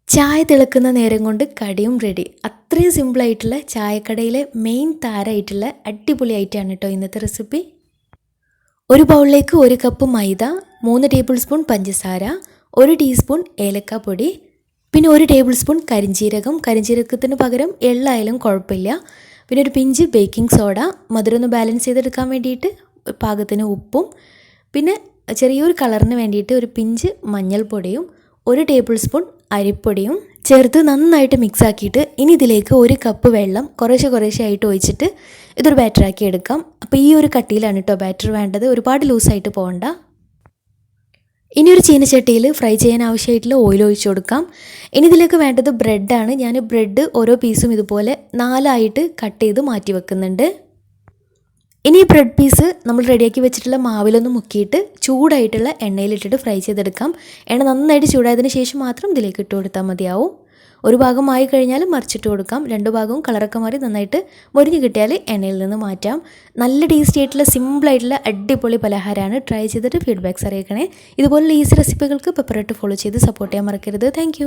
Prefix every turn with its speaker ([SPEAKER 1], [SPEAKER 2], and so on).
[SPEAKER 1] ചായ തിളക്കുന്ന നേരം കൊണ്ട് കടിയും റെഡി. അത്രയും സിമ്പിളായിട്ടുള്ള ചായക്കടയിലെ മെയിൻ താരമായിട്ടുള്ള അടിപൊളി ഐറ്റമാണ് കേട്ടോ ഇന്നത്തെ റെസിപ്പി. ഒരു ബൗളിലേക്ക് 1 കപ്പ് മൈദ, 3 ടേബിൾ സ്പൂൺ പഞ്ചസാര, 1 ടീസ്പൂൺ ഏലക്കാപ്പൊടി, പിന്നെ 1 ടേബിൾ സ്പൂൺ കരിഞ്ജീരകത്തിന് പകരം എള്ളായാലും കുഴപ്പമില്ല. പിന്നെ ഒരു പിഞ്ച് ബേക്കിംഗ് സോഡ, മധുരം ഒന്ന് ബാലൻസ് ചെയ്തെടുക്കാൻ വേണ്ടിയിട്ട് പാകത്തിന് ഉപ്പും, പിന്നെ ചെറിയൊരു കളറിന് വേണ്ടിയിട്ട് ഒരു പിഞ്ച് മഞ്ഞൾപ്പൊടിയും, 1 ടേബിൾ സ്പൂൺ അരിപ്പൊടിയും ചേർത്ത് നന്നായിട്ട് മിക്സ് ആക്കിയിട്ട് ഇനി ഇതിലേക്ക് 1 കപ്പ് വെള്ളം കുറേശ്ശെ ആയിട്ട് ഒഴിച്ചിട്ട് ഇതൊരു ബാറ്ററാക്കി എടുക്കാം. അപ്പോൾ ഈ ഒരു കട്ടിയിലാണ് കേട്ടോ ബാറ്റർ വേണ്ടത്, ഒരുപാട് ലൂസായിട്ട് പോകണ്ട. ഇനി ഒരു ചീനച്ചട്ടിയിൽ ഫ്രൈ ചെയ്യാൻ ആവശ്യമായിട്ടുള്ള ഓയിൽ ഒഴിച്ചു കൊടുക്കാം. ഇനി ഇതിലേക്ക് വേണ്ടത് ബ്രെഡാണ്. ഞാൻ ബ്രെഡ് ഓരോ പീസും ഇതുപോലെ 4 കട്ട് ചെയ്ത് മാറ്റി വെക്കുന്നുണ്ട്. ഇനി ഈ ബ്രെഡ് പീസ് നമ്മൾ റെഡിയാക്കി വെച്ചിട്ടുള്ള മാവിലൊന്ന് മുക്കിയിട്ട് ചൂടായിട്ടുള്ള എണ്ണയിലിട്ടിട്ട് ഫ്രൈ ചെയ്തെടുക്കാം. എണ്ണ നന്നായിട്ട് ചൂടായതിന് ശേഷം മാത്രം ഇതിലേക്ക് ഇട്ട് കൊടുത്താൽ മതിയാവും. ഒരു ഭാഗം ആയി കഴിഞ്ഞാൽ മറിച്ചിട്ട് കൊടുക്കാം. 2 ഭാഗവും കളറൊക്കെ മാറി നന്നായിട്ട് മൊരിഞ്ഞ് കിട്ടിയാൽ എണ്ണയിൽ നിന്ന് മാറ്റാം. നല്ല ടേസ്റ്റി ആയിട്ടുള്ള സിമ്പിളായിട്ടുള്ള അടിപൊളി പലഹാരമാണ്. ട്രൈ ചെയ്തിട്ട് ഫീഡ്ബാക്ക്സ് അറിയിക്കണേ. ഇതുപോലുള്ള ഈസി റെസിപ്പികൾക്ക് പെപ്പറായിട്ട് ഫോളോ ചെയ്ത് സപ്പോർട്ട് ചെയ്യാൻ മറക്കരുത്. താങ്ക്